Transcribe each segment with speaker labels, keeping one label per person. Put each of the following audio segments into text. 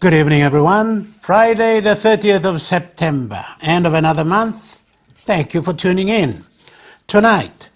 Speaker 1: Good evening, everyone. Friday, the 30th of September, end of another month. Thank you for tuning in. Tonight,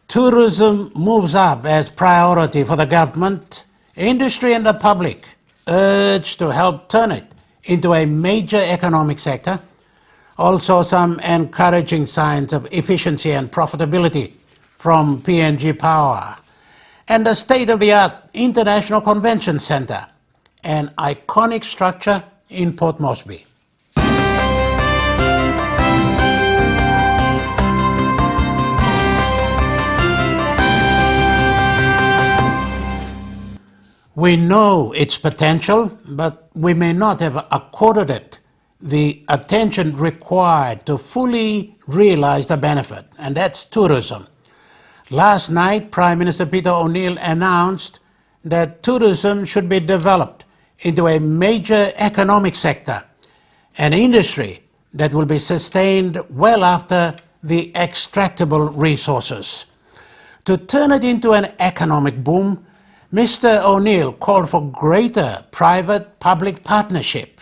Speaker 1: tourism moves up as priority for the government, industry and the public, urged to help turn it into a major economic sector. Also, some encouraging signs of efficiency and profitability from PNG Power. And the state-of-the-art International Convention Center, an iconic structure in Port Moresby. We know its potential, but we may not have accorded it the attention required to fully realize the benefit, and that's tourism. Last night, Prime Minister Peter O'Neill announced that tourism should be developed into a major economic sector, an industry that will be sustained well after the extractable resources. To turn it into an economic boom, Mr. O'Neill called for greater private-public partnership.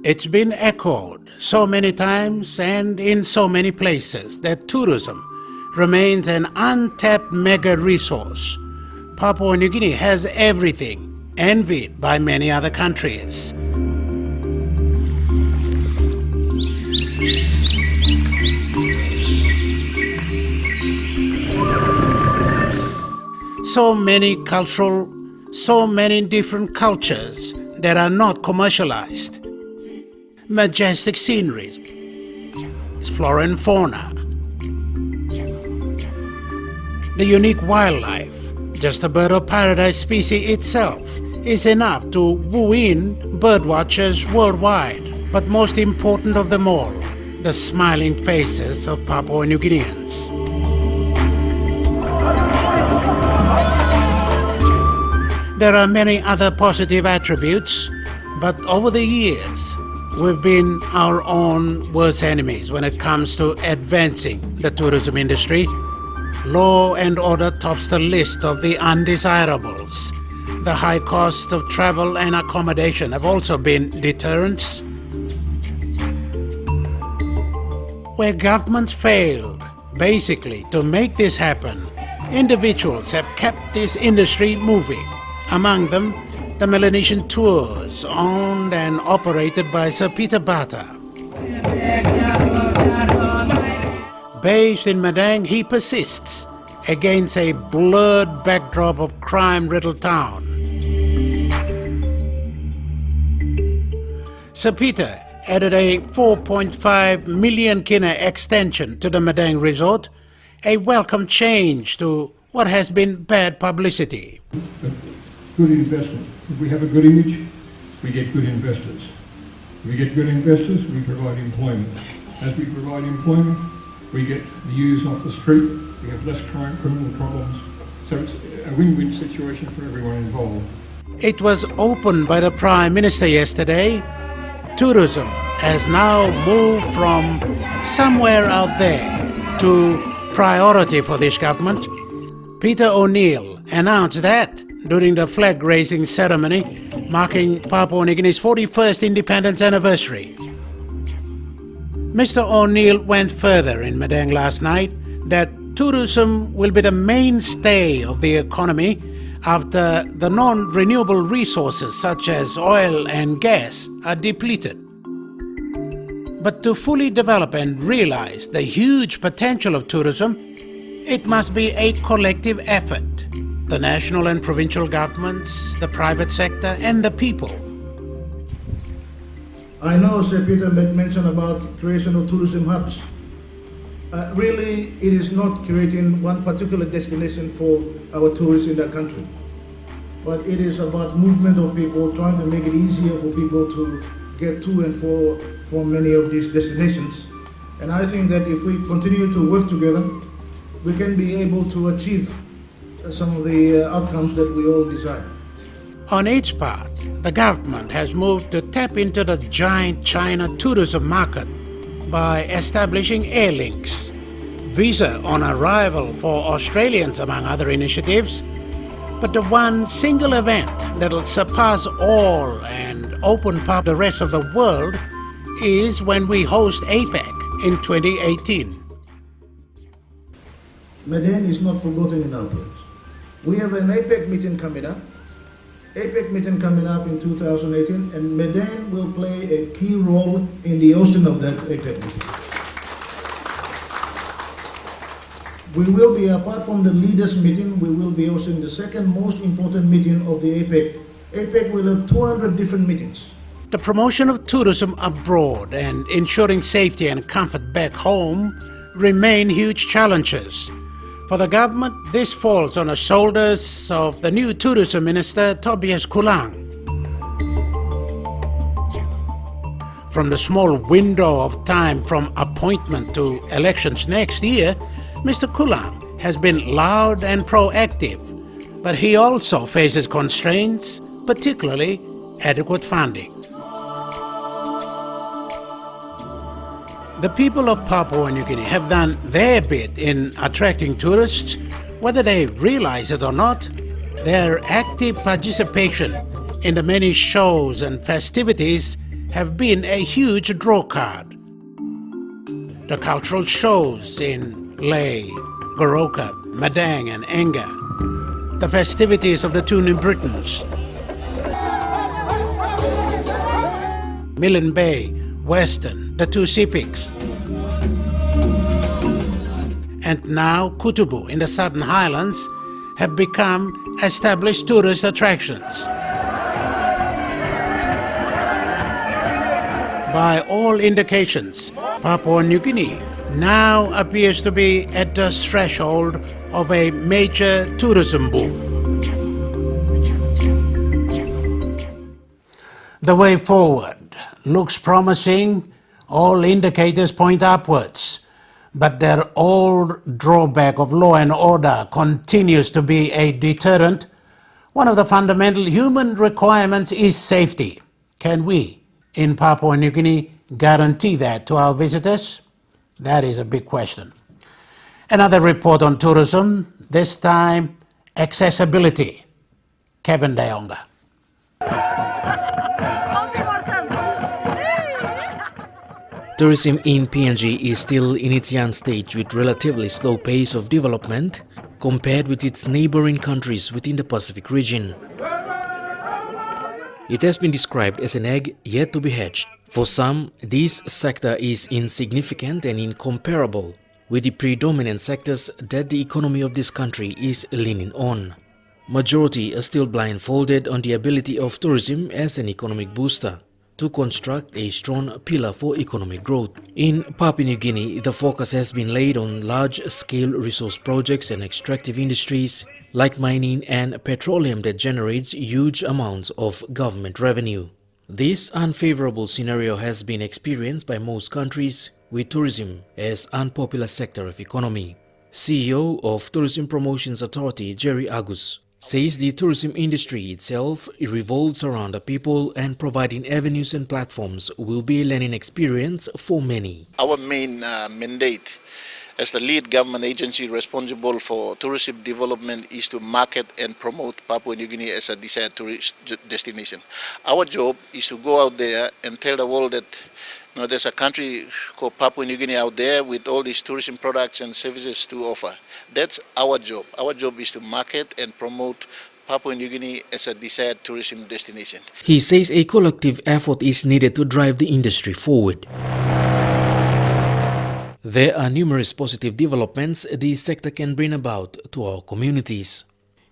Speaker 1: It's been echoed so many times and in so many places that tourism remains an untapped mega resource. Papua New Guinea has everything, envied by many other countries. So many different cultures that are not commercialized. Majestic scenery, flora and fauna, the unique wildlife. Just the bird of paradise species itself is enough to woo in birdwatchers worldwide. But most important of them all, the smiling faces of Papua New Guineans. There are many other positive attributes, but over the years, we've been our own worst enemies when it comes to advancing the tourism industry. Law and order tops the list of the undesirables. The high cost of travel and accommodation have also been deterrents. Where governments failed, basically, to make this happen, individuals have kept this industry moving. Among them, the Melanesian tours, owned and operated by Sir Peter Bata. Based in Madang, he persists against a blurred backdrop of crime-riddled town. Sir Peter added a 4.5 million kina extension to the Madang resort, a welcome change to what has been bad publicity.
Speaker 2: Good investment. If we have a good image, we get good investors. If we get good investors, we provide employment. As we provide employment, we get the youths off the street, we have less crime, criminal problems. So it's a win-win situation for everyone involved.
Speaker 1: It was opened by the Prime Minister yesterday. Tourism has now moved from somewhere out there to priority for this government. Peter O'Neill announced that during the flag-raising ceremony marking Papua New Guinea's 41st independence anniversary. Mr. O'Neill went further in Madang last night that tourism will be the mainstay of the economy after the non-renewable resources such as oil and gas are depleted. But to fully develop and realize the huge potential of tourism, it must be a collective effort. The national and provincial governments, the private sector, and the people.
Speaker 3: I know Sir Peter mentioned about creation of tourism hubs. Really, it is not creating one particular destination for our tourists in that country. But it is about movement of people, trying to make it easier for people to get to and for many of these destinations. And I think that if we continue to work together, we can be able to achieve some of the outcomes that we all desire.
Speaker 1: On its part, the government has moved to tap into the giant China tourism market by establishing air links, visa on arrival for Australians among other initiatives, But the one single event that'll surpass all and open up the rest of the world is when we host APEC in 2018.
Speaker 3: Medan is not forgotten in our plans. We have an APEC meeting coming up. APEC meeting coming up in 2018, and Medan will play a key role in the hosting of that APEC meeting. We will be, apart from the leaders meeting, we will be hosting the second most important meeting of the APEC. APEC will have 200 different meetings.
Speaker 1: The promotion of tourism abroad and ensuring safety and comfort back home remain huge challenges. For the government, this falls on the shoulders of the new tourism minister, Tobias Kulang. From the small window of time from appointment to elections next year, Mr. Kulang has been loud and proactive, but he also faces constraints, particularly adequate funding. The people of Papua New Guinea have done their bit in attracting tourists. Whether they realize it or not, their active participation in the many shows and festivities have been a huge drawcard. The cultural shows in Leh, Goroka, Madang and Enga, the festivities of the Tuning Britons, Millen Bay, Western, the two Sipiks, and now Kutubu in the Southern Highlands have become established tourist attractions. By all indications, Papua New Guinea now appears to be at the threshold of a major tourism boom. The way forward looks promising. All indicators point upwards, but their old drawback of law and order continues to be a deterrent. One of the fundamental human requirements is safety. Can we, in Papua New Guinea, guarantee that to our visitors? That is a big question. Another report on tourism, this time accessibility. Kevin Dayonga.
Speaker 4: Tourism in PNG is still in its young stage with relatively slow pace of development compared with its neighboring countries within the Pacific region. It has been described as an egg yet to be hatched. For some, this sector is insignificant and incomparable with the predominant sectors that the economy of this country is leaning on. Majority are still blindfolded on the ability of tourism as an economic booster to construct a strong pillar for economic growth. In Papua New Guinea, the focus has been laid on large-scale resource projects and extractive industries like mining and petroleum that generates huge amounts of government revenue. This unfavorable scenario has been experienced by most countries with tourism as unpopular sector of economy. CEO of Tourism Promotions Authority, Jerry Agus, says the tourism industry itself revolves around the people, and providing avenues and platforms will be a learning experience for many.
Speaker 5: Our main mandate as the lead government agency responsible for tourism development is to market and promote Papua New Guinea as a desired tourist destination. Our job is to go out there and tell the world that there's a country called Papua New Guinea out there with all these tourism products and services to offer. That's our job. Our job is to market and promote Papua New Guinea as a desired tourism destination.
Speaker 4: He says a collective effort is needed to drive the industry forward. There are numerous positive developments the sector can bring about to our communities.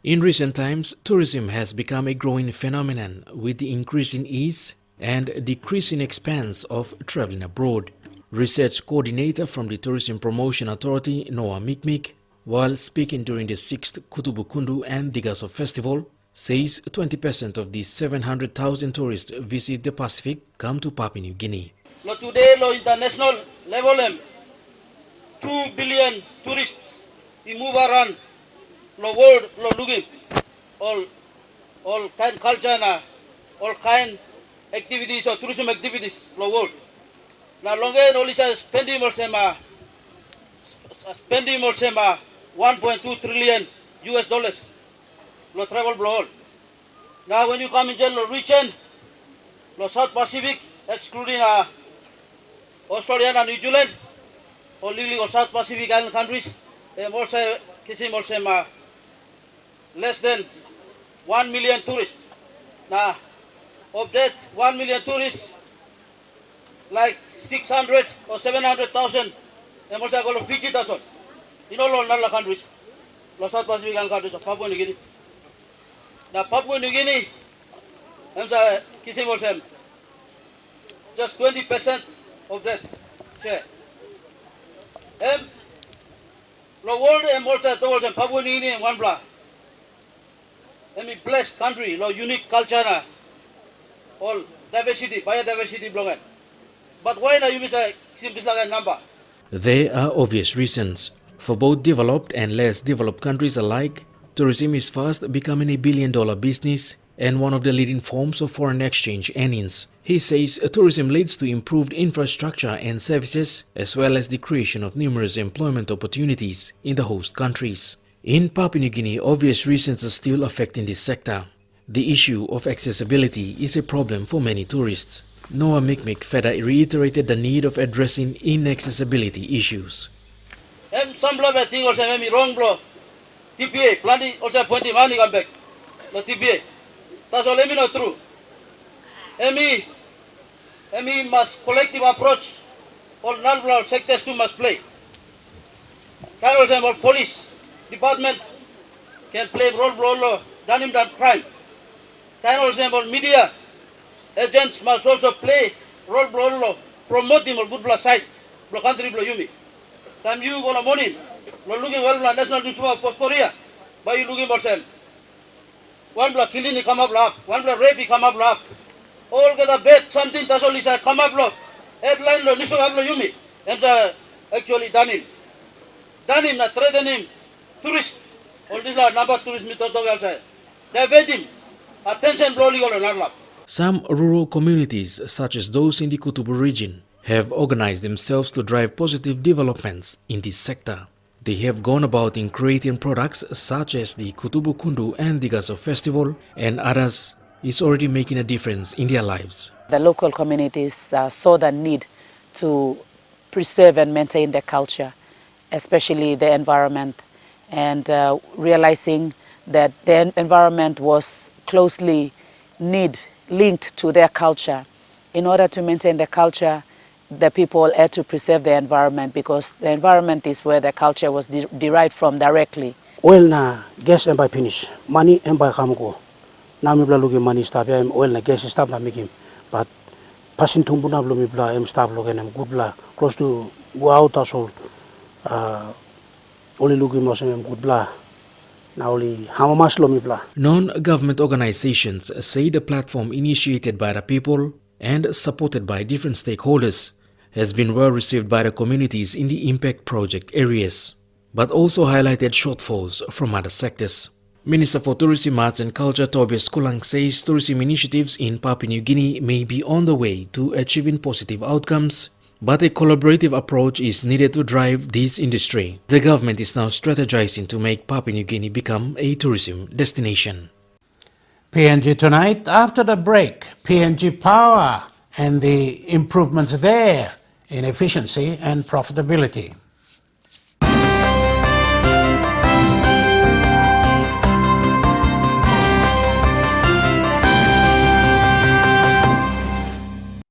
Speaker 4: In recent times, tourism has become a growing phenomenon with the increasing ease and decreasing expense of traveling abroad. Research coordinator from the Tourism Promotion Authority, Noah Mikmik, while speaking during the 6th Kutubu Kundu and Digaso Festival, says 20% of the 700,000 tourists visit the Pacific come to Papua New Guinea.
Speaker 6: Today, international level, 2 billion tourists we move around the world, looking all kind culture, all kind activities or tourism activities the world. Now, long only spending more 1.2 trillion US dollars. lo travel blo all. Now when you come in lo region, lo South Pacific, excluding Australia and New Zealand, or lily or South Pacific island countries, also kisim also less than 1 million tourists. Now of that 1 million tourists, like 600 or 700,000, and also go to Fiji, that's all. In all other countries, the South Pacific Island countries of Papua New Guinea. Now Papua New Guinea, I'm saying, kissing also, just 20% of that share. The world and also towards Papua New Guinea and one blah. Blessed country, unique culture, all diversity, biodiversity belong. But why not you miss a number?
Speaker 4: There are obvious reasons. For both developed and less developed countries alike, tourism is fast becoming a billion-dollar business and one of the leading forms of foreign exchange earnings. He says tourism leads to improved infrastructure and services, as well as the creation of numerous employment opportunities in the host countries. In Papua New Guinea, obvious reasons are still affecting this sector. The issue of accessibility is a problem for many tourists. Noah Mikmik further reiterated the need of addressing inaccessibility issues.
Speaker 6: Some blow thing also maybe wrong blow. TPA, planning also appointing money come back. The TPA. That's all not true. ME must collective approach. All non-blow sectors too must play. Can also about police department can play role done him that crime. Can also about media agents must also play role promote him or good blood side. Blow country blow yumi. Time you go on morning, no looking well national newspaper post Korea, but you looking for them. One block killing come up lap, one block rape come up lap. All get a bed, something that's only say come up lap. Headline lo newspaper yumi. Them actually done him. Done him, not threaten him. Tourist. All this are number tourist me talk outside. They evade him. Attention blow legal on lap.
Speaker 4: Some rural communities, such as those in the Kutubu region, have organized themselves to drive positive developments in this sector. They have gone about in creating products such as the Kutubu Kundu and the Gazo Festival, and others is already making a difference in their lives.
Speaker 7: The local communities saw the need to preserve and maintain their culture, especially the environment, and realizing that the environment was closely linked to their culture. In order to maintain the culture, the people had to preserve the environment because the environment is where the culture was derived from directly.
Speaker 8: Oil na gas and by finish, money and by hamgo. Now me looking money stop ya oil na gas stop na making, but passing tumbu na me bla em stop looking em good bla close to go out as all. Only looking most em good bla. Now only how much lo me bla.
Speaker 4: Non-government organizations say the platform initiated by the people and supported by different stakeholders has been well received by the communities in the impact project areas, but also highlighted shortfalls from other sectors. Minister for Tourism, Arts and Culture Tobias Kulang says tourism initiatives in Papua New Guinea may be on the way to achieving positive outcomes, but a collaborative approach is needed to drive this industry. The government is now strategizing to make Papua New Guinea become a tourism destination.
Speaker 1: PNG tonight. After the break, PNG Power and the improvements there in efficiency and profitability.